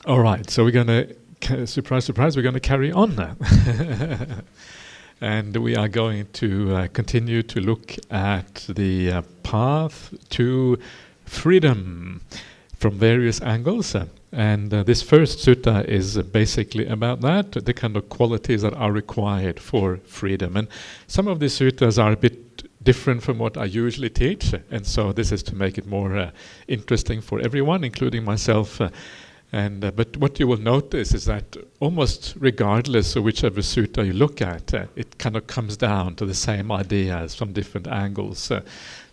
All right, so we're going to, surprise, surprise, we're going to carry on now. And we are going to continue to look at the path to freedom from various angles. And this first sutta is basically about that, the kind of qualities that are required for freedom. And some of these suttas are a bit different from what I usually teach, and so this is to make it more interesting for everyone, including myself. But what you will notice is that almost regardless of whichever sutta you look at, it kind of comes down to the same ideas from different angles. So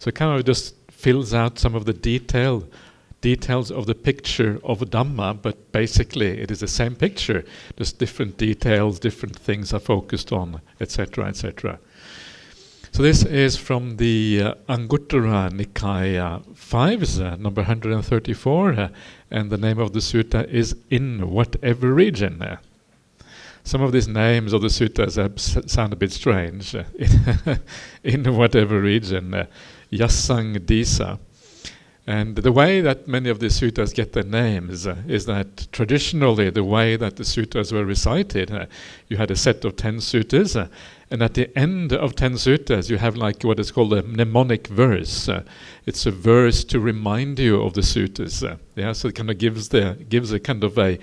it kind of just fills out some of the details of the picture of Dhamma, but basically it is the same picture, just different details, different things are focused on, etc., etc. So this is from the Anguttara Nikaya 5's, number 134, and the name of the sutta is In Whatever Region. Some of these names of the suttas sound a bit strange. In whatever region, Yassaṁdisa. And the way that many of the suttas get their names is that traditionally the way that the suttas were recited, you had a set of 10 suttas, and at the end of 10 suttas you have like what is called a mnemonic verse. It's a verse to remind you of the suttas. So it kind of gives a kind of a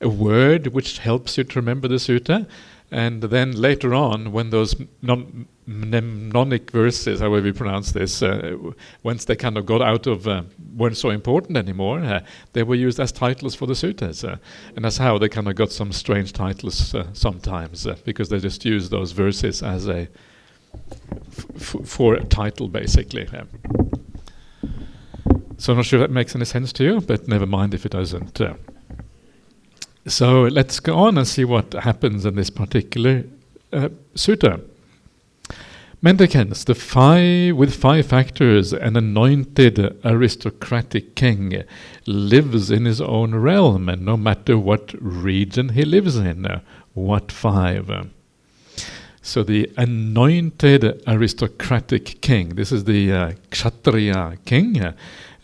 word which helps you to remember the sutta. And then later on, when those mnemonic verses, however you pronounce this, once they kind of got out of, weren't so important anymore, they were used as titles for the suttas. And that's how they kind of got some strange titles sometimes, because they just use those verses as for a title, basically. So I'm not sure that makes any sense to you, but never mind if it doesn't. So let's go on and see what happens in this particular sutta. Mendicants, with 5 factors, an anointed aristocratic king lives in his own realm, and no matter what region he lives in. What 5? So the anointed aristocratic king, this is the Kshatriya king.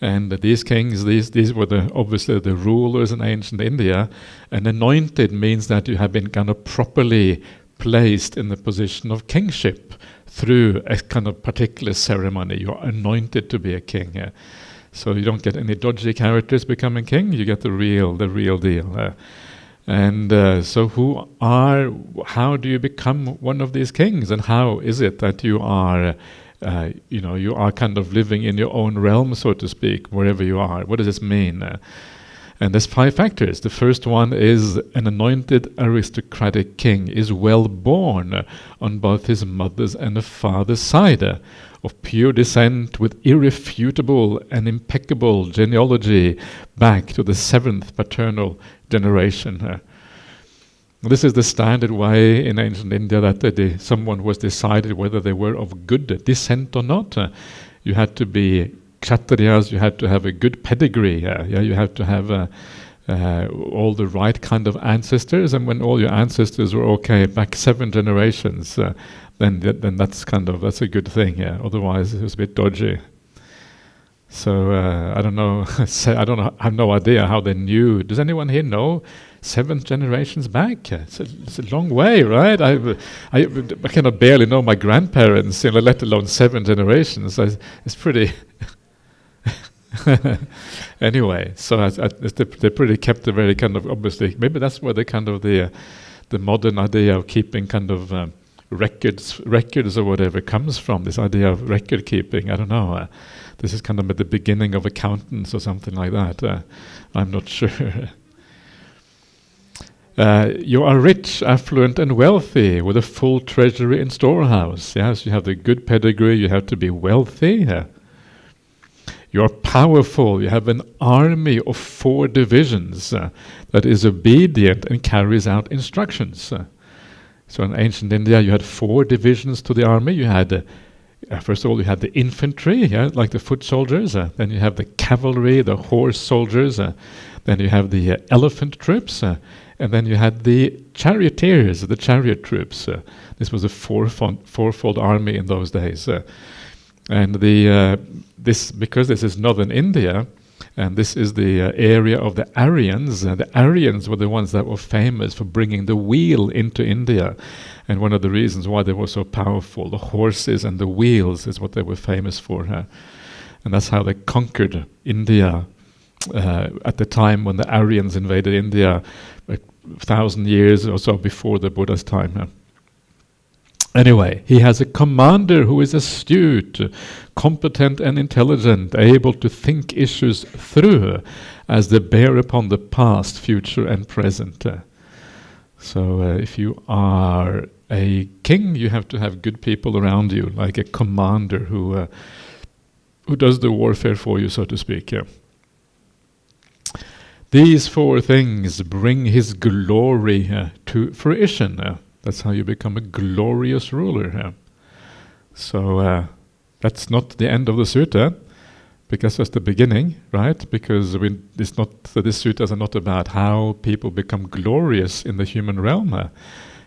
And these kings, these were obviously the rulers in ancient India. And anointed means that you have been kind of properly placed in the position of kingship through a kind of particular ceremony. You are anointed to be a king. So you don't get any dodgy characters becoming king. You get the real deal. So how do you become one of these kings? And how is it that you are you are kind of living in your own realm, so to speak, wherever you are? What does this mean? And there's 5 factors. The first one is an anointed aristocratic king is well born on both his mother's and his father's side, of pure descent with irrefutable and impeccable genealogy back to the 7th paternal generation. This is the standard way in ancient India that someone was decided whether they were of good descent or not. You had to be Kshatriyas, you had to have a good pedigree. You had to have all the right kind of ancestors, and when all your ancestors were okay back 7 generations, then that's a good thing. Otherwise, it was a bit dodgy. So I don't know. I have no idea how they knew. Does anyone here know 7 generations back? It's a long way, right? I cannot barely know my grandparents, let alone 7 generations. It's pretty. Anyway, so they pretty kept a very kind of, obviously, maybe that's where the kind of the modern idea of keeping kind of records or whatever comes from. This idea of record keeping. I don't know. This is kind of at the beginning of accountants or something like that. I'm not sure. You are rich, affluent, and wealthy with a full treasury and storehouse. Yes, you have the good pedigree. You have to be wealthy. You are powerful. You have an army of 4 divisions that is obedient and carries out instructions. So in ancient India, you had 4 divisions to the army. You had first of all, you had the infantry, like the foot soldiers. Then you have the cavalry, the horse soldiers. Then you have the elephant troops. And then you had the charioteers, the chariot troops. This was a fourfold army in those days. And because this is northern India, And this is the area of the Aryans. The Aryans were the ones that were famous for bringing the wheel into India. And one of the reasons why they were so powerful, the horses and the wheels, is what they were famous for. And that's how they conquered India at the time when the Aryans invaded India, 1,000 years or so before the Buddha's time. Anyway, he has a commander who is astute, competent and intelligent, able to think issues through as they bear upon the past, future and present. So if you are a king, you have to have good people around you, like a commander who does the warfare for you, so to speak. These four things bring his glory to fruition. That's how you become a glorious ruler. So that's not the end of the sutta, because that's the beginning, right? Because this suttas are not about how people become glorious in the human realm.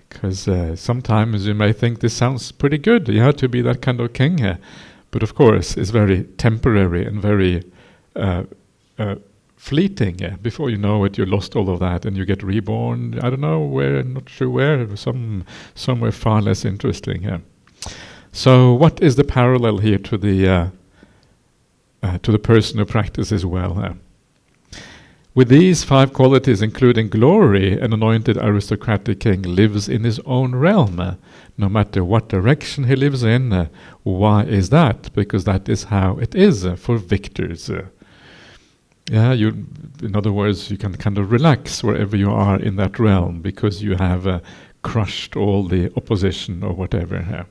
Because sometimes you may think this sounds pretty good, to be that kind of king. But of course, it's very temporary and very fleeting. Before you know it, you lost all of that and you get reborn. I don't know where, not sure where, somewhere far less interesting. So what is the parallel here to the person who practices well? With these five qualities, including glory, an anointed aristocratic king lives in his own realm, no matter what direction he lives in. Why is that? Because that is how it is for victors. In other words, you can kind of relax wherever you are in that realm, because you have crushed all the opposition or whatever.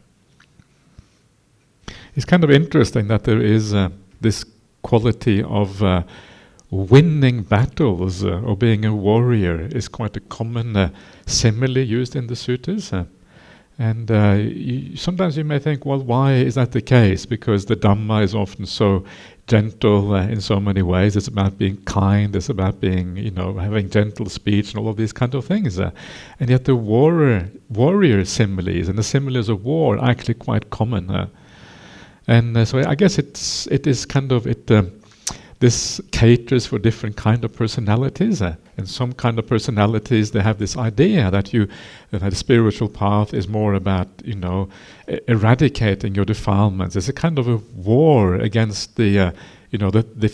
It's kind of interesting that there is this quality of winning battles or being a warrior is quite a common simile used in the suttas. And sometimes you may think, well, why is that the case? Because the Dhamma is often so gentle in so many ways. It's about being kind, it's about being, having gentle speech and all of these kind of things. And yet the warrior similes and the similes of war are actually quite common. And so I guess it is kind of, this caters for different kind of personalities. And some kind of personalities, they have this idea that the spiritual path is more about, eradicating your defilements. It's a kind of a war against the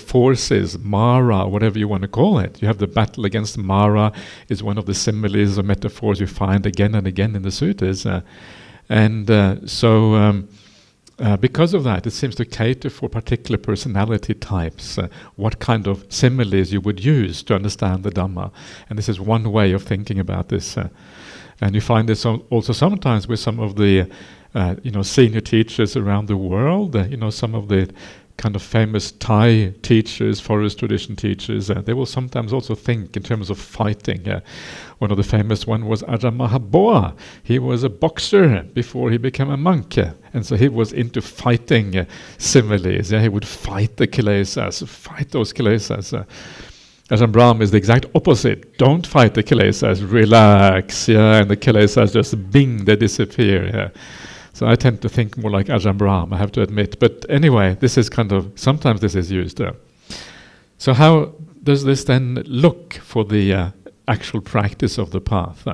forces, Mara, whatever you want to call it. You have the battle against Mara, is one of the similes or metaphors you find again and again in the suttas. Because of that, it seems to cater for particular personality types, what kind of similes you would use to understand the Dhamma. And this is one way of thinking about this. And you find this also sometimes with some of the senior teachers around the world, some of the kind of famous Thai teachers, forest tradition teachers, they will sometimes also think in terms of fighting. One of the famous one was Ajahn Mahaboa. He was a boxer before he became a monk, and so he was into fighting similes. He would fight the kilesas, fight those kilesas. Ajahn Brahm is the exact opposite. Don't fight the kilesas, relax, and the kilesas just bing, they disappear. So I tend to think more like Ajahn Brahm, I have to admit. But anyway, this is sometimes this is used. So how does this then look for the actual practice of the path?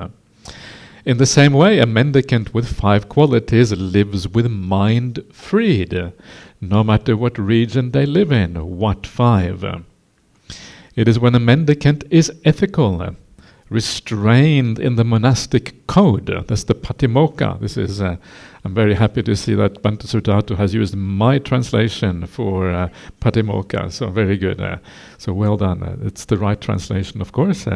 In the same way, a mendicant with five qualities lives with mind freed, no matter what region they live in. What five? It is when a mendicant is ethical, restrained in the monastic code. That's the patimokkha. This is, I'm very happy to see that Bhante Sudato has used my translation for patimokkha, so very good. So well done. It's the right translation, of course.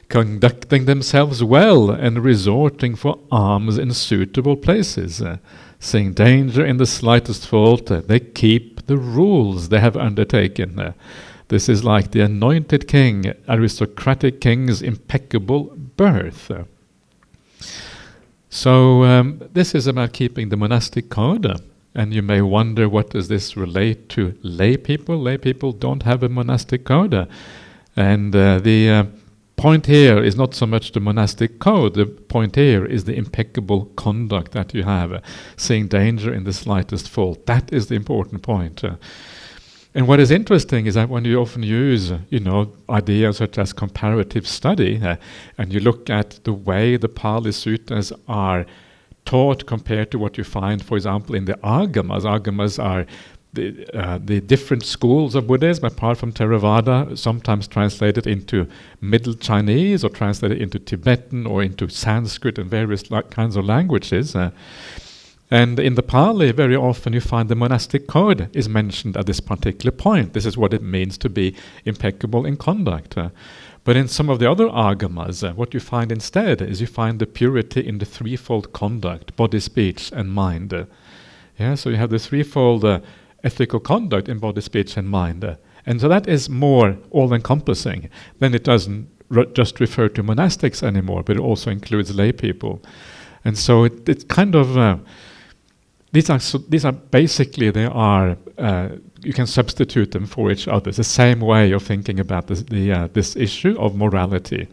Conducting themselves well and resorting for alms in suitable places. Seeing danger in the slightest fault, they keep the rules they have undertaken. This is like the anointed king, aristocratic king's impeccable birth. So this is about keeping the monastic code. And you may wonder, what does this relate to lay people? Lay people don't have a monastic code. And point here is not so much the monastic code. The point here is the impeccable conduct that you have, seeing danger in the slightest fault. That is the important point. And what is interesting is that when you often use, ideas such as comparative study, and you look at the way the Pali Suttas are taught compared to what you find, for example, in the Agamas. Agamas are the different schools of Buddhism, apart from Theravada, sometimes translated into Middle Chinese or translated into Tibetan or into Sanskrit and various kinds of languages. And in the Pali, very often you find the monastic code is mentioned at this particular point. This is what it means to be impeccable in conduct. But in some of the other agamas, what you find instead is you find the purity in the threefold conduct, body, speech, and mind. So you have the threefold ethical conduct in body, speech, and mind. And so that is more all-encompassing. Then it doesn't just refer to monastics anymore, but it also includes lay people. And so it's kind of... These are basically, you can substitute them for each other. It's the same way of thinking about this issue of morality.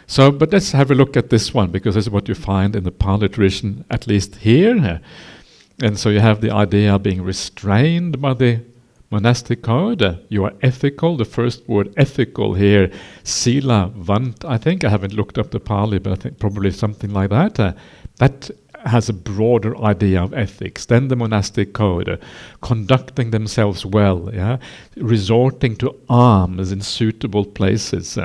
So, but let's have a look at this one, because this is what you find in the Pali tradition, at least here. And so you have the idea of being restrained by the monastic code. You are ethical. The first word ethical here, sila vant, I think. I haven't looked up the Pali, but I think probably something like that. That has a broader idea of ethics than the monastic code, conducting themselves well, resorting to alms in suitable places.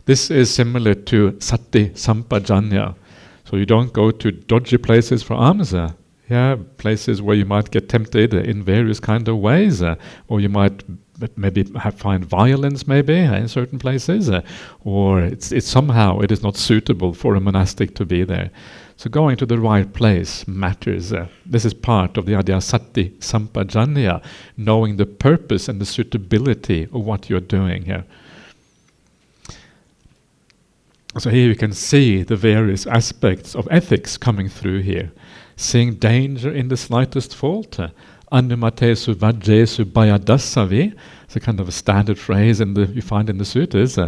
This is similar to sati sampajanya. So you don't go to dodgy places for alms, places where you might get tempted in various kind of ways, or you might maybe find violence maybe in certain places, or it's somehow it is not suitable for a monastic to be there. So going to the right place matters. This is part of the idea sati sampajanya, knowing the purpose and the suitability of what you're doing here. So here you can see the various aspects of ethics coming through here. Seeing danger in the slightest fault. Anumatesu vajjesu bayadasavi. It's a kind of a standard phrase you find in the suttas.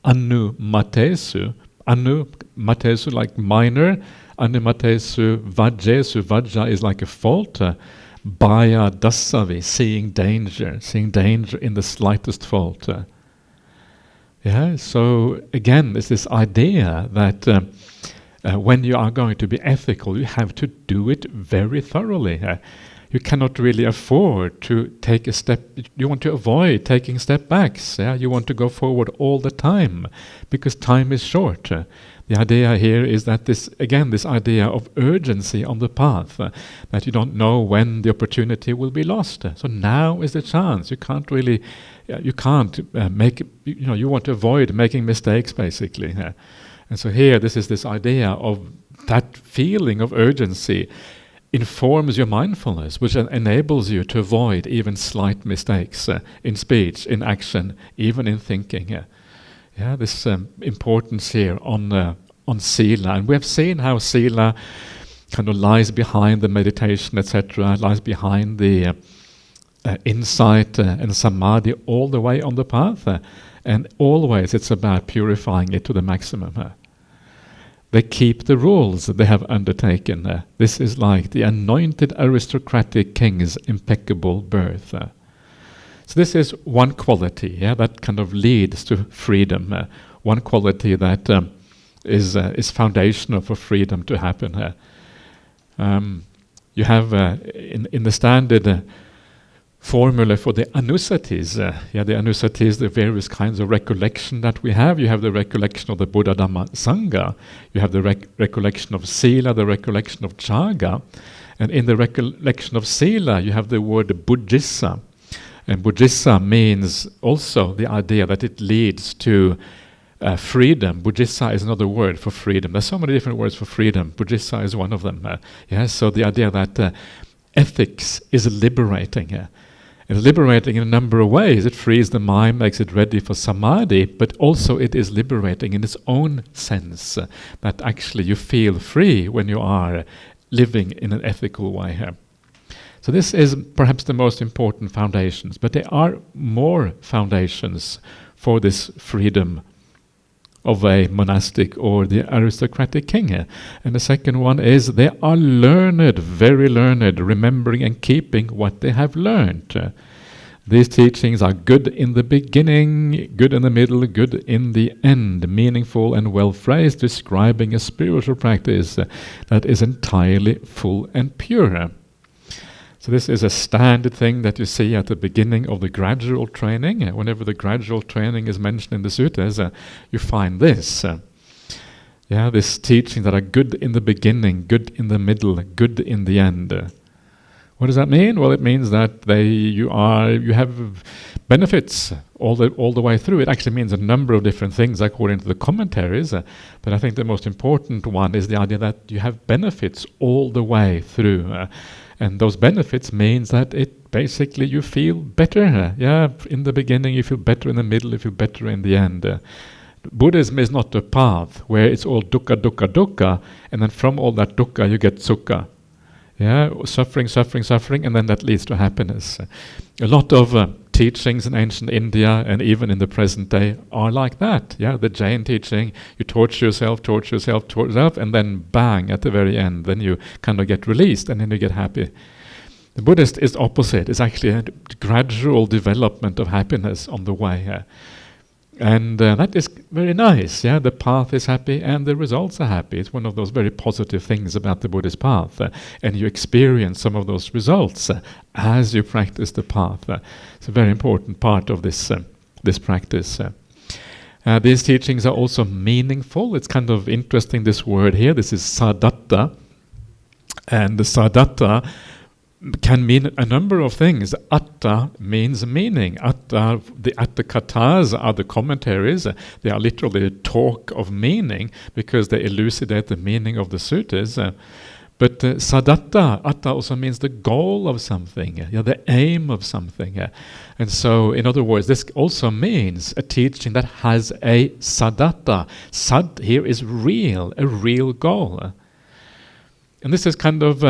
Anumatesu. Anumatesu like minor. Anumatesu vajjesu. Vajja is like a fault. Bayadasavi, seeing danger in the slightest fault. So again, there's this idea that when you are going to be ethical, you have to do it very thoroughly. You cannot really afford to take a step. You want to avoid taking step backs. You want to go forward all the time because time is short. The idea here is that this idea of urgency on the path, that you don't know when the opportunity will be lost. So now is the chance. You can't really, you want to avoid making mistakes basically. And so here, this is this idea of that feeling of urgency informs your mindfulness, which enables you to avoid even slight mistakes in speech, in action, even in thinking. This importance here on sila. And we have seen how sila kind of lies behind the meditation, etc., lies behind the insight and samadhi all the way on the path. And always it's about purifying it to the maximum. They keep the rules they have undertaken. This is like the anointed aristocratic king's impeccable birth. So this is one quality, that kind of leads to freedom. One quality that is foundational for freedom to happen. You have in the standard formula for the anusatis. The anusatis, the various kinds of recollection that we have. You have the recollection of the Buddha Dhamma Sangha. You have the recollection of sila, the recollection of chaga. And in the recollection of sila, you have the word buddhissa. And buddhissa means also the idea that it leads to freedom. Buddhissa is another word for freedom. There's so many different words for freedom. Buddhissa is one of them. So the idea that ethics is liberating. And liberating in a number of ways. It frees the mind, makes it ready for samadhi, but also it is liberating in its own sense, that actually you feel free when you are living in an ethical way here. So this is perhaps the most important foundations, but there are more foundations for this freedom of a monastic or the aristocratic king. And the second one is they are learned, very learned, remembering and keeping what they have learned. These teachings are good in the beginning, good in the middle, good in the end, meaningful and well phrased, describing a spiritual practice that is entirely full and pure. So this is a standard thing that you see at the beginning of the gradual training. Whenever the gradual training is mentioned in the suttas, you find this. This teaching that are good in the beginning, good in the middle, good in the end. What does that mean? Well, it means that you have benefits all the way through. It actually means a number of different things according to the commentaries, but I think the most important one is the idea that you have benefits all the way through. And those benefits means that it basically you feel better. In the beginning you feel better, in the middle you feel better, in the end. Buddhism is not a path where it's all dukkha, dukkha, dukkha, and then from all that dukkha you get sukha. Suffering, and then that leads to happiness. A lot of teachings in ancient India and even in the present day are like that. The Jain teaching, you torture yourself, and then bang, at the very end, then you kind of get released and then you get happy. The Buddhist is opposite. It's actually a gradual development of happiness on the way. And that is very nice. The path is happy and the results are happy. It's one of those very positive things about the Buddhist path. And you experience some of those results as you practice the path. It's a very important part of this practice. These teachings are also meaningful. It's kind of interesting, this word here. This is sadatta. And the sadatta can mean a number of things. Atta means meaning. Atta, the atta katas are the commentaries. They are literally a talk of meaning because they elucidate the meaning of the suttas. But sadatta, atta also means the goal of something, the aim of something. And so, in other words, this also means a teaching that has a sadatta. Sad here is real, a real goal. And this is kind of,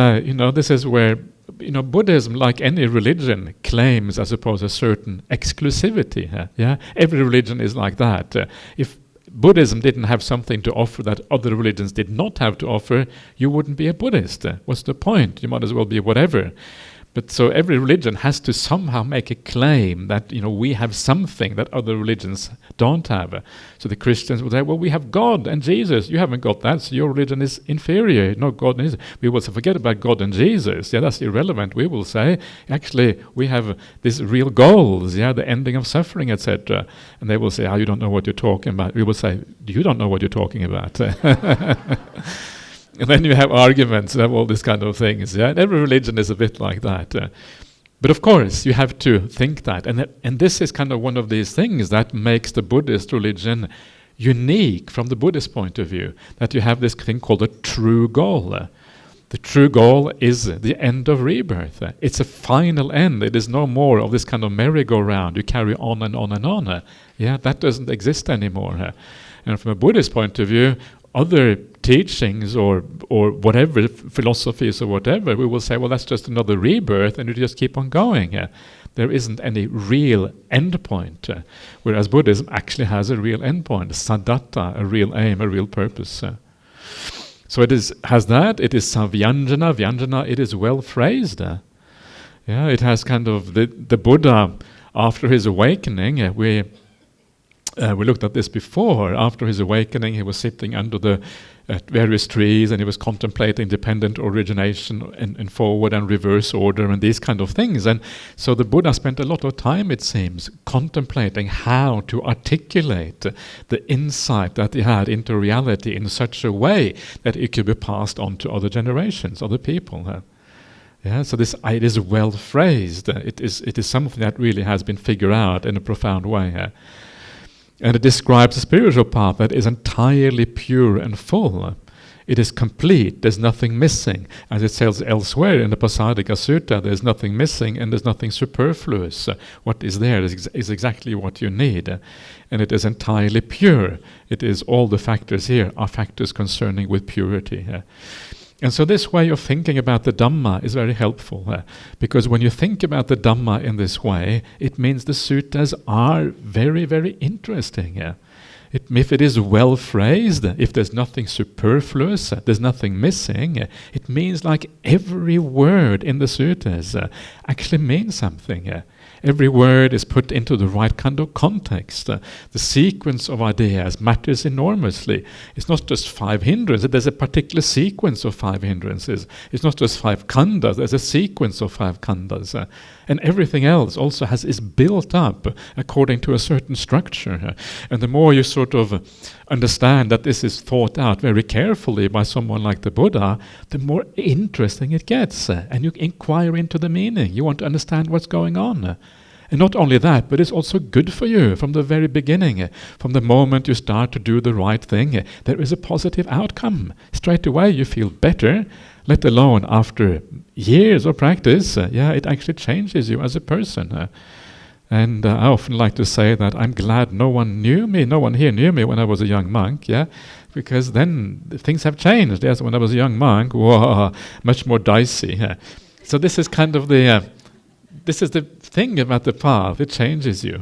this is where Buddhism, like any religion, claims, I suppose, a certain exclusivity. Every religion is like that. If Buddhism didn't have something to offer that other religions did not have to offer, you wouldn't be a Buddhist. What's the point? You might as well be whatever. But so every religion has to somehow make a claim that we have something that other religions don't have. So the Christians will say, well, we have God and Jesus. You haven't got that, so your religion is inferior. No, God and Jesus. We will say, forget about God and Jesus. That's irrelevant. We will say, actually, we have these real goals. The ending of suffering, etc. And they will say, you don't know what you're talking about. We will say, you don't know what you're talking about. And then you have arguments, you have all these kind of things. And every religion is a bit like that. But of course, you have to think that. And this is kind of one of these things that makes the Buddhist religion unique from the Buddhist point of view, that you have this thing called a true goal. The true goal is the end of rebirth. It's a final end. It is no more of this kind of merry-go-round. You carry on and on and on. That doesn't exist anymore. And from a Buddhist point of view, other teachings or whatever, philosophies or whatever, we will say, well, that's just another rebirth, and you just keep on going. There isn't any real end point, whereas Buddhism actually has a real end point, sadatta, a real aim, a real purpose. So it has that. It is savyanjana. Vyanjana, it is well phrased. It has kind of the Buddha, after his awakening, we looked at this before. After his awakening, he was sitting under the various trees and he was contemplating dependent origination in forward and reverse order and these kind of things. And so the Buddha spent a lot of time, it seems, contemplating how to articulate the insight that he had into reality in such a way that it could be passed on to other generations, other people. So it is well phrased. It is something that really has been figured out in a profound way. And it describes a spiritual path that is entirely pure and full. It is complete, there's nothing missing. As it says elsewhere in the Pasadika Sutta, there's nothing missing and there's nothing superfluous. What is there is exactly what you need. And it is entirely pure. It is all the factors here are factors concerning with purity. And so this way of thinking about the Dhamma is very helpful, because when you think about the Dhamma in this way, it means the suttas are very, very interesting. If it is well phrased, if there's nothing superfluous, there's nothing missing, it means like every word in the suttas actually means something. Every word is put into the right kind of context. The sequence of ideas matters enormously. It's not just 5 hindrances, there's a particular sequence of 5 hindrances. It's not just 5 khandhas, there's a sequence of 5 khandhas. And everything else also is built up according to a certain structure. And the more you sort of understand that this is thought out very carefully by someone like the Buddha, the more interesting it gets. And you inquire into the meaning. You want to understand what's going on. And not only that, but it's also good for you from the very beginning. From the moment you start to do the right thing, there is a positive outcome. Straight away you feel better, let alone after years of practice. It actually changes you as a person. And I often like to say that I'm glad no one here knew me when I was a young monk, because then things have changed. Yes, when I was a young monk, much more dicey. So this is kind of this is the thing about the path, it changes you.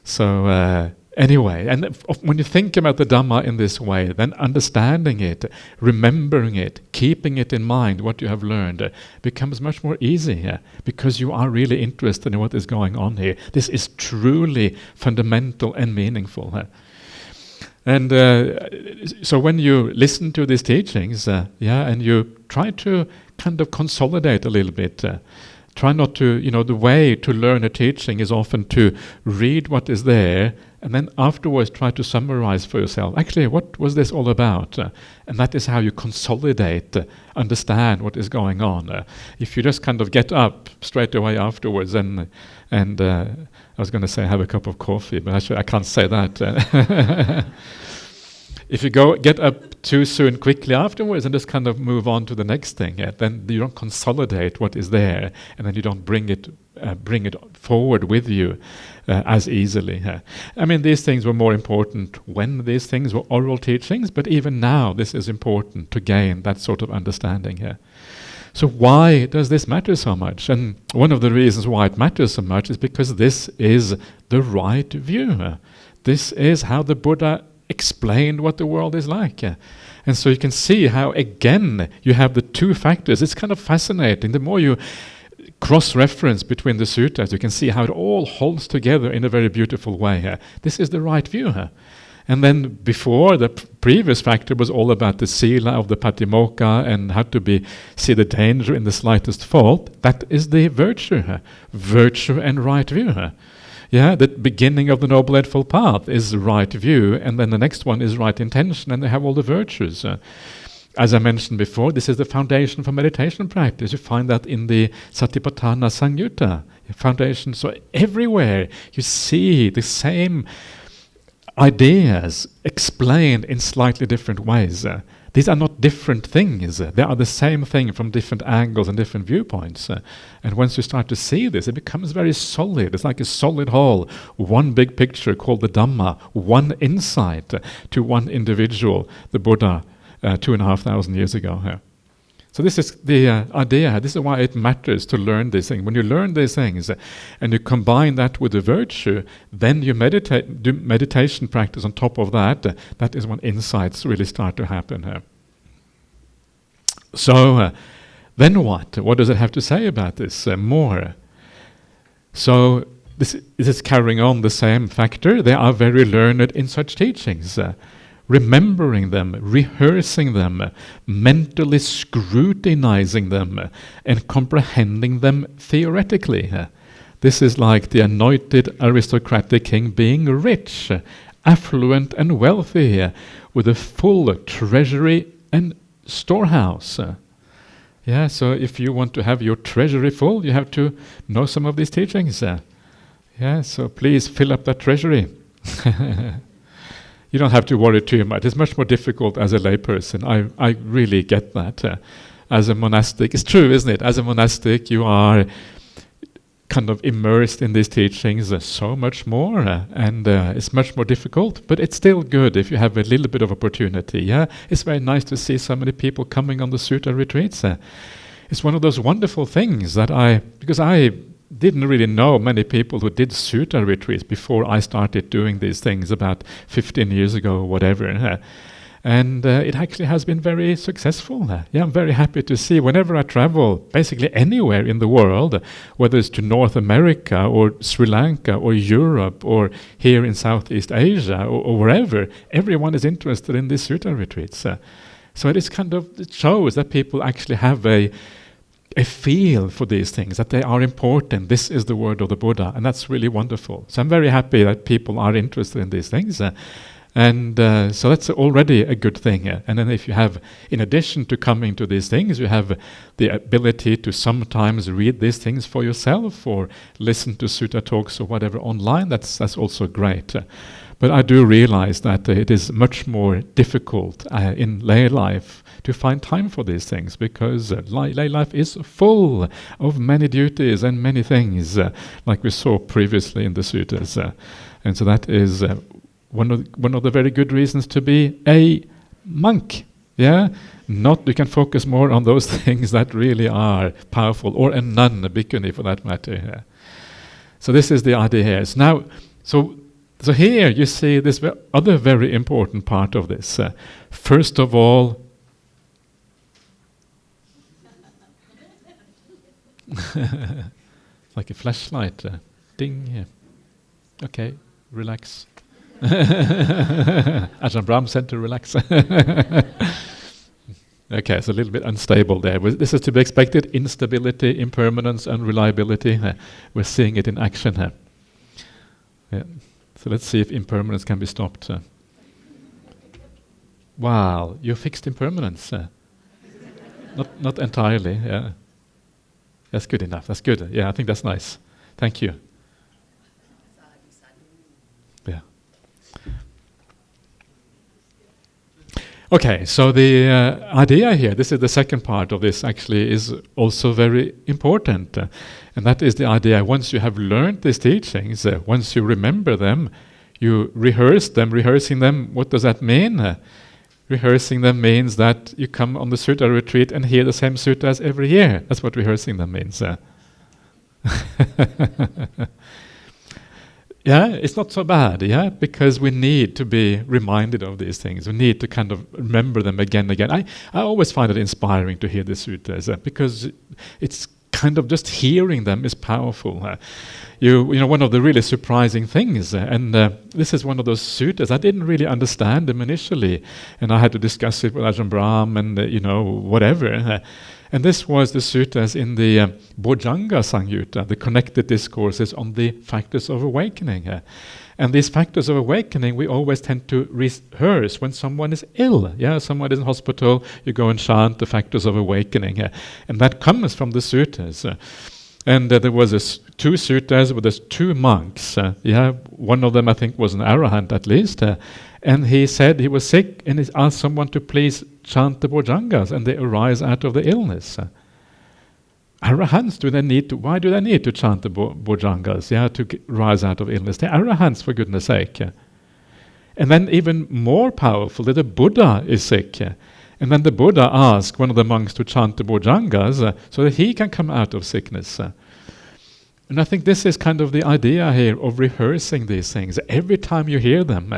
So anyway, and when you think about the Dhamma in this way, then understanding it, remembering it, keeping it in mind, what you have learned, becomes much more easy because you are really interested in what is going on here. This is truly fundamental and meaningful. And so when you listen to these teachings, and you try to kind of consolidate a little bit, try not to, the way to learn a teaching is often to read what is there and then afterwards try to summarize for yourself. Actually, what was this all about? And that is how you consolidate, understand what is going on. If you just kind of get up straight away afterwards and I was going to say have a cup of coffee, but actually I can't say that. If you get up too soon quickly afterwards and just kind of move on to the next thing, then you don't consolidate what is there, and then you don't bring it forward with you as easily. I mean, these things were more important when these things were oral teachings, but even now this is important to gain that sort of understanding here. So why does this matter so much? And one of the reasons why it matters so much is because this is the right view. This is how the Buddha explained what the world is like. And so you can see how, again, you have the two factors. It's kind of fascinating. The more you cross-reference between the suttas, you can see how it all holds together in a very beautiful way. This is the right view. And then before, the previous factor was all about the sila of the patimokkha and how to see the danger in the slightest fault. That is the virtue. Virtue and right view. The beginning of the Noble Eightfold Path is right view, and then the next one is right intention, and they have all the virtues. As I mentioned before, this is the foundation for meditation practice. You find that in the Satipatthana Samyutta foundation. So everywhere you see the same ideas explained in slightly different ways. These are not different things. They are the same thing from different angles and different viewpoints. And once you start to see this, it becomes very solid. It's like a solid whole. One big picture called the Dhamma. One insight to one individual, the Buddha, 2,500 years ago. So this is the idea. This is why it matters to learn these things. When you learn these things and you combine that with the virtue, then you do meditation practice on top of that. That is when insights really start to happen. So then what? What does it have to say about this more? So this is carrying on the same factor. They are very learned in such teachings. Remembering them, rehearsing them, mentally scrutinizing them, and comprehending them theoretically. This is like the anointed aristocratic king being rich, affluent and wealthy, with a full treasury and storehouse. So if you want to have your treasury full, you have to know some of these teachings. So please fill up that treasury. You don't have to worry too much. It's much more difficult as a layperson. I really get that. As a monastic, it's true, isn't it? As a monastic, you are kind of immersed in these teachings so much more, and it's much more difficult, but it's still good if you have a little bit of opportunity. It's very nice to see so many people coming on the sutta retreats. It's one of those wonderful things that because I didn't really know many people who did sutta retreats before I started doing these things about 15 years ago or whatever. And it actually has been very successful. Yeah, I'm very happy to see whenever I travel, basically anywhere in the world, whether it's to North America or Sri Lanka or Europe or here in Southeast Asia or wherever, everyone is interested in these sutta retreats. So it is it shows that people actually have a feel for these things, that they are important. This is the word of the Buddha, and that's really wonderful. So I'm very happy that people are interested in these things. And so that's already a good thing. And then if you have, in addition to coming to these things, you have the ability to sometimes read these things for yourself or listen to sutta talks or whatever online, that's also great. But I do realize that it is much more difficult in lay life to find time for these things, because lay life is full of many duties and many things, like we saw previously in the suttas. And so that is one of the very good reasons to be a monk. Yeah, you can focus more on those things that really are powerful, or a nun, a bhikkhuni for that matter. Yeah. So this is the idea here. So here you see this other very important part of this. First of all, like a flashlight, ding. Yeah. Okay, relax. Ajahn Brahm said to relax. Okay, it's a little bit unstable there. This is to be expected: instability, impermanence, unreliability. We're seeing it in action here. Yeah. So let's see if impermanence can be stopped. Wow, you fixed impermanence. Not entirely. Yeah, that's good enough. That's good. Yeah, I think that's nice. Thank you. Yeah. Okay, so the idea here, this is the second part of this, actually is also very important. And that is the idea, once you have learned these teachings, once you remember them, you rehearse them. Rehearsing them, what does that mean? Rehearsing them means that you come on the sutta retreat and hear the same suttas every year. That's what rehearsing them means. Yeah, it's not so bad, yeah, because we need to be reminded of these things. We need to kind of remember them again and again. I always find it inspiring to hear the suttas because it's kind of just hearing them is powerful. You know, one of the really surprising things, and this is one of those suttas, I didn't really understand them initially, and I had to discuss it with Ajahn Brahm and, whatever. And this was the suttas in the Bojjhanga Samyutta, the connected discourses on the factors of awakening. And these factors of awakening we always tend to rehearse when someone is ill. Yeah, someone is in hospital, you go and chant the factors of awakening. And that comes from the suttas. And there was two suttas with these two monks. One of them I think was an arahant at least. And he said he was sick and he asked someone to please chant the Bojjhangas, and they arise out of the illness. Arahants, why do they need to chant the Bojjhangas? To rise out of illness. They're arahants, for goodness sake. And then even more powerful, that the Buddha is sick. And then the Buddha asked one of the monks to chant the Bojjhangas so that he can come out of sickness. And I think this is kind of the idea here of rehearsing these things. Every time you hear them,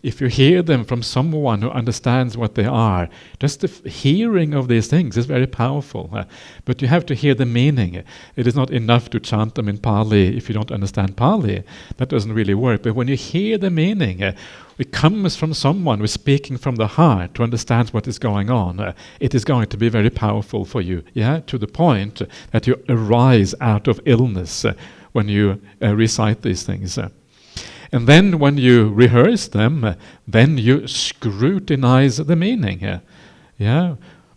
if you hear them from someone who understands what they are, just the hearing of these things is very powerful. But you have to hear the meaning. It is not enough to chant them in Pali if you don't understand Pali. That doesn't really work. But when you hear the meaning, it comes from someone who's speaking from the heart to understand what is going on. It is going to be very powerful for you, to the point that you arise out of illness when you recite these things. And then when you rehearse them, then you scrutinize the meaning.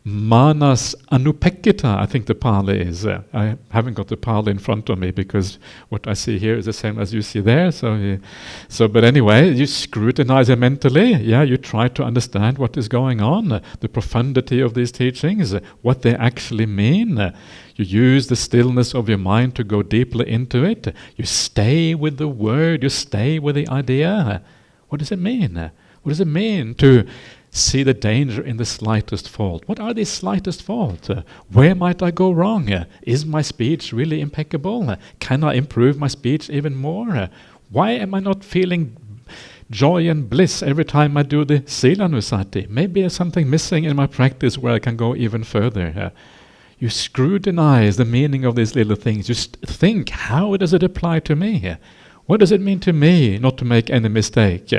Manas anupekkita, I think the Pali is. I haven't got the Pali in front of me because what I see here is the same as you see there. But anyway, you scrutinize it mentally. You try to understand what is going on, the profundity of these teachings, what they actually mean. You use the stillness of your mind to go deeply into it. You stay with the word. You stay with the idea. What does it mean? What does it mean to see the danger in the slightest fault. What are these slightest faults? Where might I go wrong? Is my speech really impeccable? Can I improve my speech even more? Why am I not feeling joy and bliss every time I do the Silanusati? Maybe there's something missing in my practice where I can go even further. You scrutinize the meaning of these little things. You think, how does it apply to me? What does it mean to me not to make any mistake?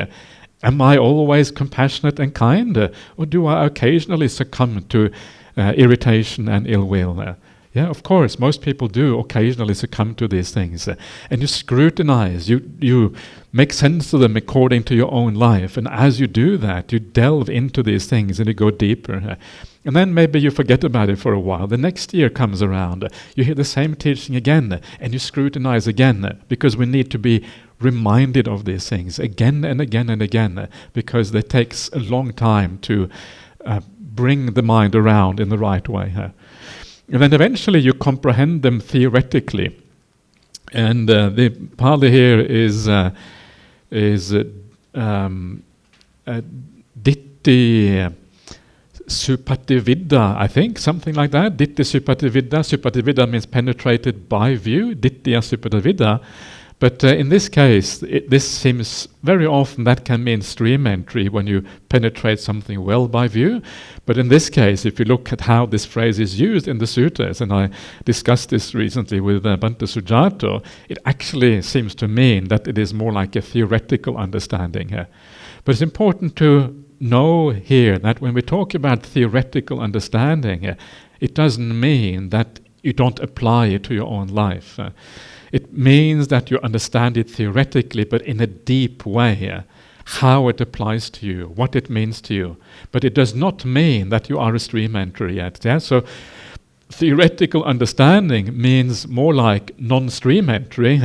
Am I always compassionate and kind? Or do I occasionally succumb to irritation and ill will? Yeah, of course, most people do occasionally succumb to these things. And you scrutinize, you make sense of them according to your own life. And as you do that, you delve into these things and you go deeper. And then maybe you forget about it for a while. The next year comes around, you hear the same teaching again, and you scrutinize again, because we need to be reminded of these things again and again and again, because it takes a long time to bring the mind around in the right way. And then eventually you comprehend them theoretically. And the Pali here is Ditti Supatividda, I think, something like that. Ditti Supatividda. Supatividda means penetrated by view. Dittya Supatividda. But in this case, this seems very often that can mean stream entry when you penetrate something well by view. But in this case, if you look at how this phrase is used in the suttas, and I discussed this recently with Bhante Sujato, it actually seems to mean that it is more like a theoretical understanding here. But it's important to know here that when we talk about theoretical understanding, it doesn't mean that you don't apply it to your own life. It means that you understand it theoretically, but in a deep way, how it applies to you, what it means to you. But it does not mean that you are a stream entry yet. Yeah? So theoretical understanding means more like non-stream entry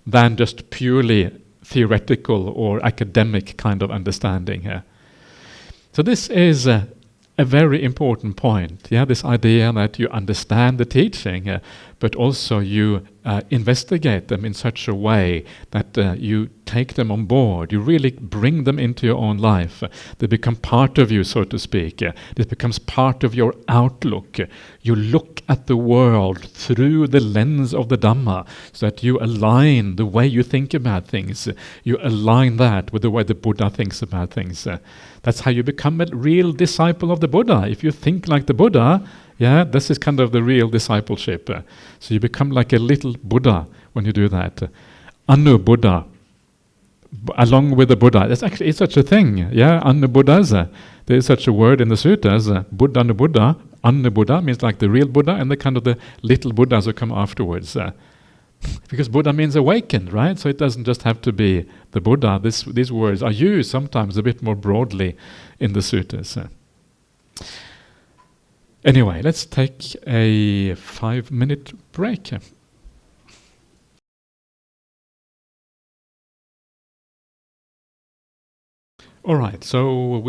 than just purely theoretical or academic kind of understanding. So this is a very important point, this idea that you understand the teaching, but also you investigate them in such a way that you take them on board. You really bring them into your own life. They become part of you, so to speak. This becomes part of your outlook. You look at the world through the lens of the Dhamma, so that you align the way you think about things. You align that with the way the Buddha thinks about things. That's how you become a real disciple of the Buddha. If you think like the Buddha, this is kind of the real discipleship. So you become like a little Buddha when you do that. Anu Buddha, along with the Buddha. There's actually such a thing. Anu Buddhas. There is such a word in the suttas. Buddha Anu Buddha. Anu Buddha means like the real Buddha and the kind of the little Buddhas who come afterwards. Because Buddha means awakened, right? So it doesn't just have to be the Buddha. These words are used sometimes a bit more broadly in the suttas. Anyway, let's take a 5-minute break. All right, so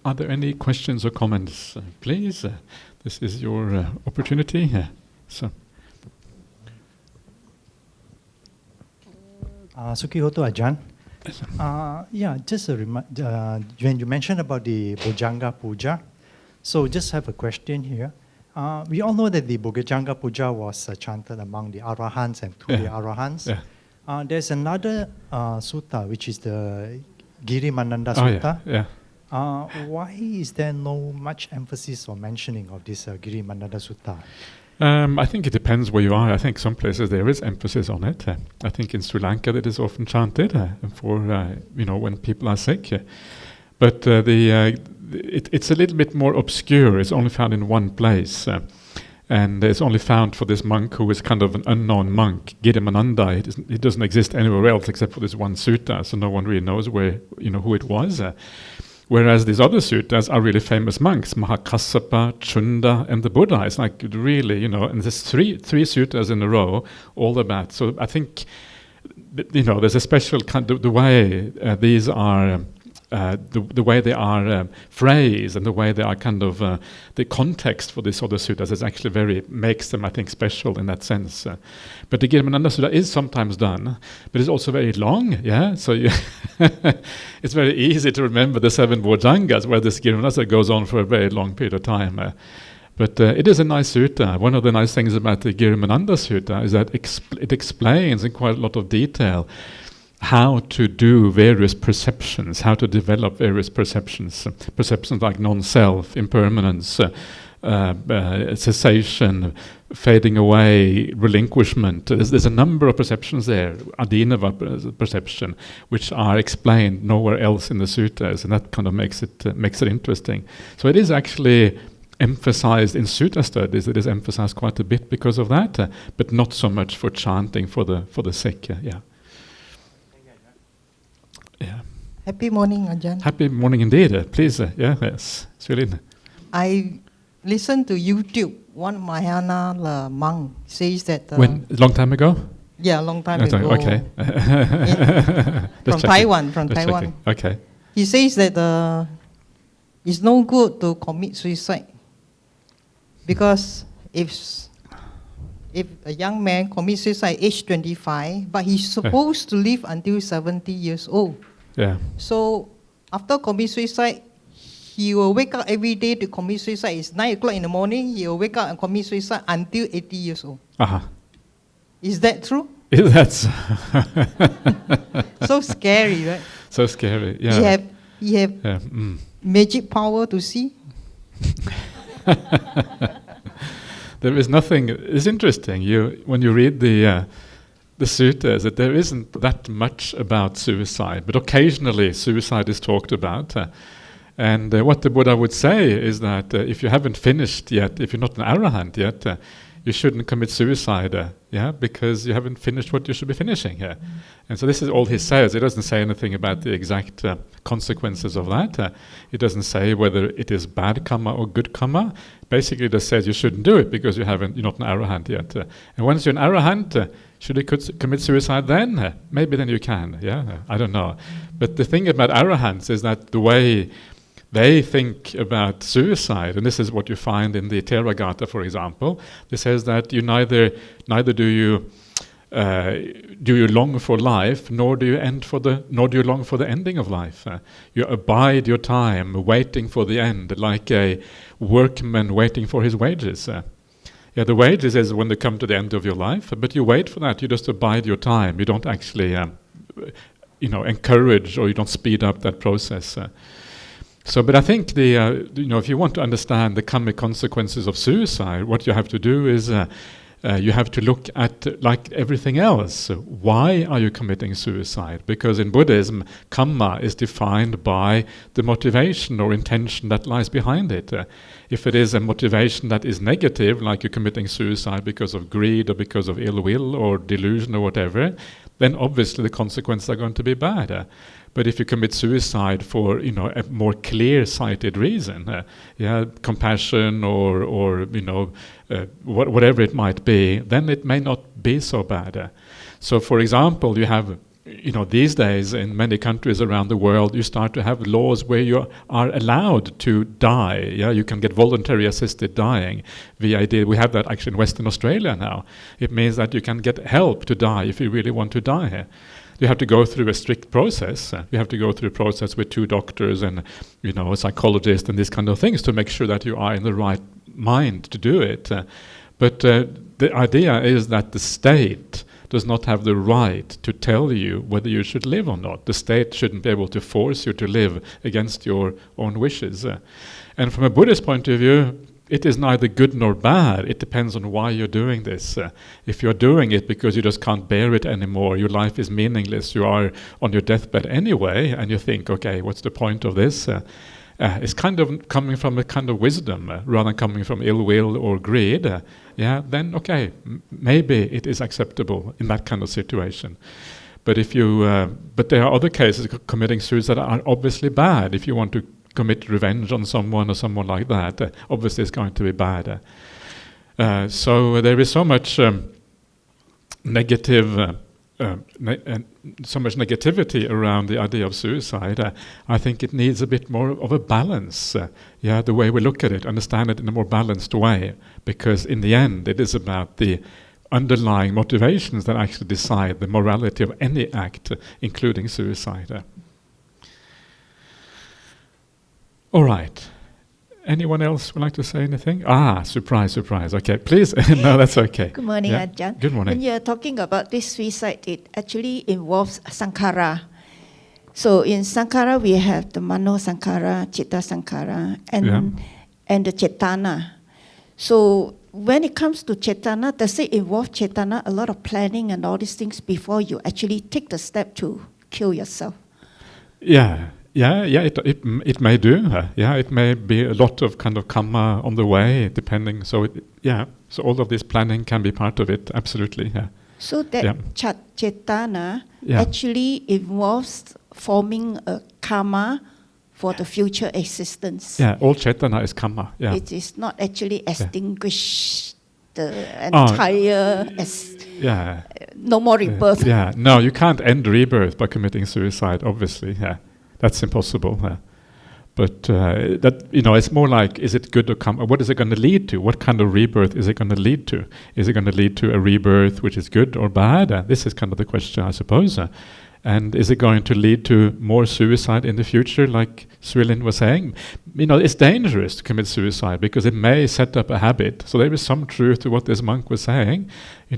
are there any questions or comments? Please, this is your opportunity. Sukhihoto Ajahn. Just a when you mentioned about the Bojjhanga Puja, so just have a question here. We all know that the Bojjhanga Puja was chanted among the Arahants and to the Arahants. There's another sutta, which is the Girimananda Sutta. Why is there no much emphasis or mentioning of this Girimananda Sutta? I think it depends where you are. I think some places there is emphasis on it. I think in Sri Lanka it is often chanted for when people are sick. But it's a little bit more obscure. It's only found in one place. And it's only found for this monk who is kind of an unknown monk, Girimananda. It doesn't exist anywhere else except for this one sutta, so no one really knows who it was. Whereas these other suttas are really famous monks, Mahakassapa, Chunda, and the Buddha. It's like really, and there's three suttas in a row, all about. So I think, there's a special kind of the way these are the way they are phrased and the way they are kind of the context for these other suttas is actually makes them, I think, special in that sense. But the Girmananda Sutta is sometimes done, but it's also very long. Yeah, so it's very easy to remember the 7 Bhujangas, where this Girmananda Sutta goes on for a very long period of time. But it is a nice sutta. One of the nice things about the Girmananda Sutta is that it explains in quite a lot of detail how to do various perceptions, how to develop various perceptions like non-self, impermanence, cessation, fading away, relinquishment. There's a number of perceptions there, adinava perception, which are explained nowhere else in the suttas, and that kind of makes it interesting. So it is actually emphasized in sutta studies. It is emphasized quite a bit because of that, but not so much for chanting for the sick. Yeah. Happy morning, Ajahn. Happy morning indeed. Please, yes, Srilin. I listened to YouTube. One Mahayana monk says that... when? A long time ago? Yeah, a long time ago. Okay. From Taiwan. Okay. He says that it's no good to commit suicide. Because if a young man commits suicide age 25, but he's supposed to live until 70 years old. Yeah. So after committing suicide, he will wake up every day to commit suicide. It's 9 o'clock in the morning. He will wake up and commit suicide until 80 years old. Is that true? That's so scary, right? So scary. Yeah. He have magic power to see. There is nothing. It's interesting. When you read the suttas, that there isn't that much about suicide, but occasionally suicide is talked about. And what the Buddha would say is that if you haven't finished yet, if you're not an arahant yet, you shouldn't commit suicide, because you haven't finished what you should be finishing here. And so this is all he says. He doesn't say anything about the exact consequences of that. He doesn't say whether it is bad karma or good karma. Basically, it just says you shouldn't do it because you're not an arahant yet. And once you're an arahant, should you commit suicide then? Maybe then you can. I don't know. But the thing about arahants is that the way they think about suicide, and this is what you find in the Theravada, for example. It says that you neither do you long for life, nor do you long for the ending of life. You abide your time, waiting for the end, like a workman waiting for his wages. The wages is when they come to the end of your life, but you wait for that. You just abide your time. You don't actually, encourage, or you don't speed up that process. But I think if you want to understand the karmic consequences of suicide, what you have to do is you have to look at, like everything else, why are you committing suicide? Because in Buddhism, karma is defined by the motivation or intention that lies behind it. If it is a motivation that is negative, like you're committing suicide because of greed or because of ill will or delusion or whatever, then obviously the consequences are going to be bad. But if you commit suicide for a more clear-sighted reason, compassion or whatever it might be, then it may not be so bad. So, for example, you have these days in many countries around the world, you start to have laws where you are allowed to die. You can get voluntary assisted dying. We have that actually in Western Australia now. It means that you can get help to die if you really want to die. You have to go through a strict process. You have to go through a process with 2 doctors and a psychologist and these kind of things to make sure that you are in the right mind to do it. But the idea is that the state does not have the right to tell you whether you should live or not. The state shouldn't be able to force you to live against your own wishes. And from a Buddhist point of view, it is neither good nor bad. It depends on why you're doing this. If you're doing it because you just can't bear it anymore, your life is meaningless, you are on your deathbed anyway, and you think, okay, what's the point of this? It's kind of coming from a kind of wisdom rather than coming from ill will or greed. Then okay, maybe it is acceptable in that kind of situation. But but there are other cases of committing suicide that are obviously bad. If you want to commit revenge on someone or someone like that, obviously it's going to be bad. So there is so much negative so much negativity around the idea of suicide, I think it needs a bit more of a balance. The way we look at it, understand it in a more balanced way, because in the end, it is about the underlying motivations that actually decide the morality of any act, including suicide. All right. Anyone else would like to say anything? Surprise. Okay, please. No, that's okay. Good morning, Ajahn. Good morning. When you're talking about this suicide, it actually involves sankhara. So in sankhara, we have the mano sankhara, chitta sankhara, and the chetana. So when it comes to chetana, does it involve chetana, a lot of planning and all these things before you actually take the step to kill yourself? It may do. It may be a lot of kind of karma on the way, depending. So all of this planning can be part of it. Absolutely. So that chetana actually involves forming a karma for the future existence. Yeah, all chetana is karma. Yeah. It is not actually extinguish the entire. No more rebirth. No, you can't end rebirth by committing suicide. Obviously. That's impossible. But that it's more like, is it good or karma? What is it going to lead to? What kind of rebirth is it going to lead to? Is it going to lead to a rebirth which is good or bad? This is kind of the question, I suppose. And is it going to lead to more suicide in the future, like Swilin was saying? It's dangerous to commit suicide because it may set up a habit. So there is some truth to what this monk was saying. I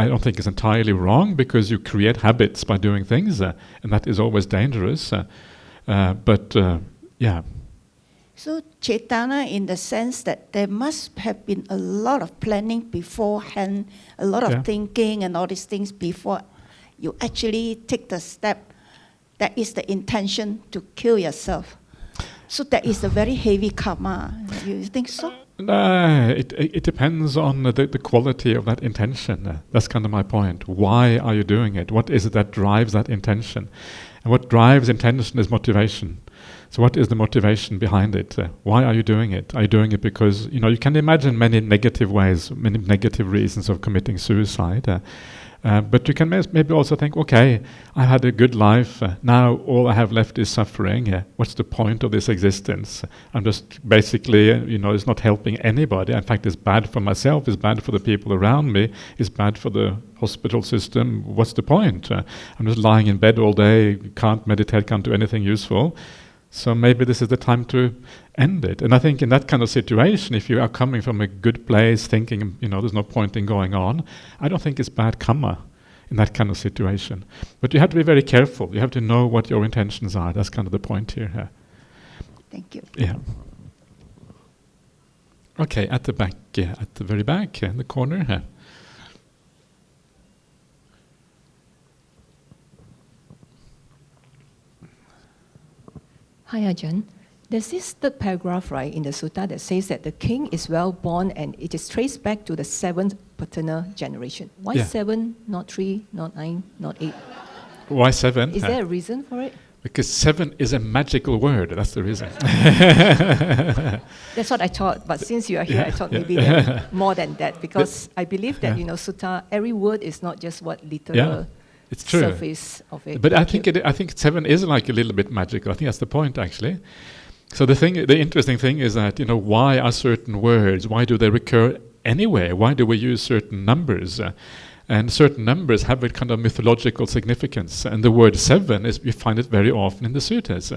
don't think it's entirely wrong because you create habits by doing things, and that is always dangerous. So chetana, in the sense that there must have been a lot of planning beforehand, a lot of thinking and all these things before you actually take the step. That is the intention to kill yourself. So that is a very heavy karma. You think so? It depends on the quality of that intention. That's kind of my point. Why are you doing it? What is it that drives that intention? And what drives intention is motivation. So what is the motivation behind it? Why are you doing it? Are you doing it because, you can imagine many negative ways, many negative reasons of committing suicide. But you can maybe also think, okay, I had a good life. Now all I have left is suffering. What's the point of this existence? I'm just basically, it's not helping anybody. In fact, it's bad for myself. It's bad for the people around me. It's bad for the hospital system. What's the point? I'm just lying in bed all day, can't meditate, can't do anything useful. So maybe this is the time to end it. And I think in that kind of situation, if you are coming from a good place, thinking, there's no point in going on, I don't think it's bad karma in that kind of situation. But you have to be very careful. You have to know what your intentions are. That's kind of the point here. Thank you. Yeah. Okay, at the back, at the very back, in the corner. Hi, Ajahn. There's this third paragraph, right, in the sutta that says that the king is well born and it is traced back to the 7th paternal generation. Why 7, not 3, not 9, not 8? Why 7? Is there a reason for it? Because 7 is a magical word. That's the reason. That's what I thought. But since you are here, I thought maybe more than that. Because I believe that, sutta, every word is not just what literal it's true. Surface of it. But I think 7 is like a little bit magical. I think that's the point, actually. So the interesting thing is that, why are certain words, why do they recur anywhere? Why do we use certain numbers? And certain numbers have a kind of mythological significance. And the word 7 you find it very often in the suttas.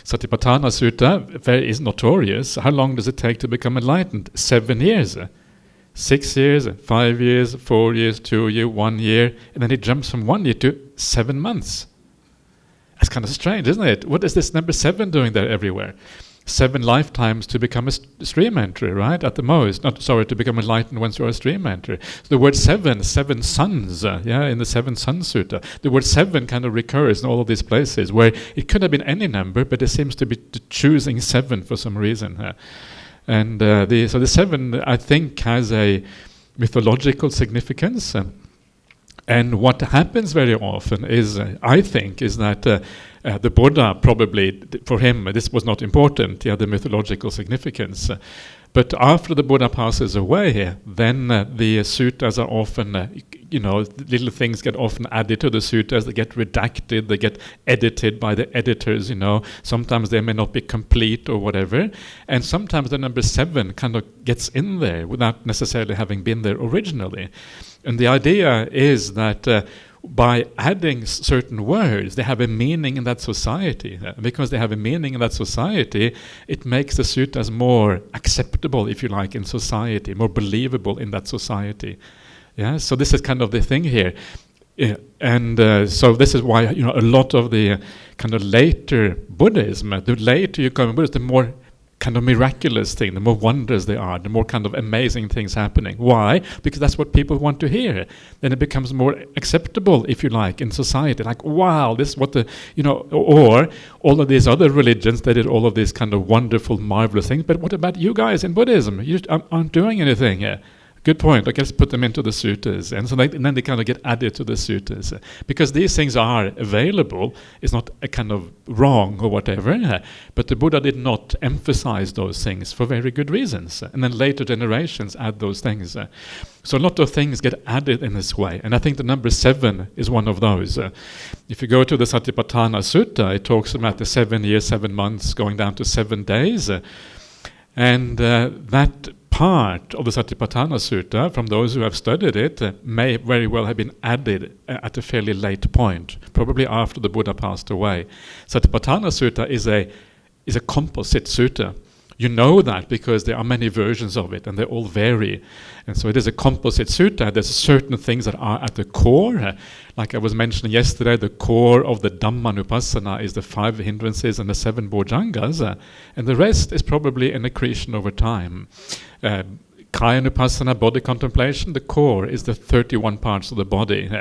Satipatthana Sutta is notorious. How long does it take to become enlightened? 7 years. 6 years, 5 years, 4 years, 2 years, 1 year, and then it jumps from 1 year to 7 months. That's kind of strange, isn't it? What is this number 7 doing there everywhere? 7 lifetimes to become a stream entry, right? At the most. To become enlightened once you're a stream entry. So the word 7 sons, in the 7 Sons Sutta. The word 7 kind of recurs in all of these places where it could have been any number, but it seems to be choosing 7 for some reason. And the 7, I think, has a mythological significance. And what happens very often is, I think, is that the Buddha probably, for him, this was not important, the mythological significance. But after the Buddha passes away, then the suttas are often, little things get often added to the suttas. They get redacted, they get edited by the editors, Sometimes they may not be complete or whatever. And sometimes the number 7 kind of gets in there without necessarily having been there originally. And the idea is that by adding certain words, they have a meaning in that society. Because they have a meaning in that society, it makes the suttas more acceptable, if you like, in society, more believable in that society. Yeah, so this is kind of the thing here. And so this is why, a lot of the kind of later Buddhism, the later you come in Buddhism, the more kind of miraculous thing, the more wonders there are, the more kind of amazing things happening. Why? Because that's what people want to hear. Then it becomes more acceptable, if you like, in society. Like, wow, this is what or all of these other religions, they did all of these kind of wonderful, marvelous things. But what about you guys in Buddhism? You aren't doing anything here. Good point. Okay, let's put them into the suttas. And so and then they kind of get added to the suttas. Because these things are available. It's not a kind of wrong or whatever. But the Buddha did not emphasize those things for very good reasons. And then later generations add those things. So a lot of things get added in this way. And I think the number 7 is one of those. If you go to the Satipatthana Sutta, it talks about the 7 years, 7 months, going down to 7 days. And that part of the Satipatthana Sutta, from those who have studied it, may very well have been added at a fairly late point, probably after the Buddha passed away. Satipatthana Sutta is a composite sutta. You know that because there are many versions of it and they all vary. And so it is a composite sutta. There's certain things that are at the core. Like I was mentioning yesterday, the core of the Dhammanupassana is the 5 hindrances and the 7 bojjhangas. And the rest is probably an accretion over time. Kayanupassana, body contemplation, the core is the 31 parts of the body.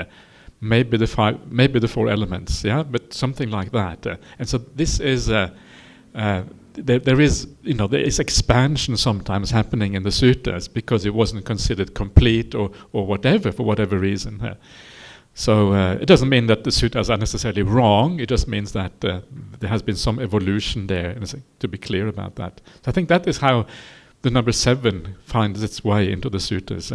Maybe the 4 elements, but something like that. And so this is... There is expansion sometimes happening in the suttas because it wasn't considered complete or whatever, for whatever reason. So it doesn't mean that the suttas are necessarily wrong. It just means that there has been some evolution there, and to be clear about that. So I think that is how the number 7 finds its way into the suttas.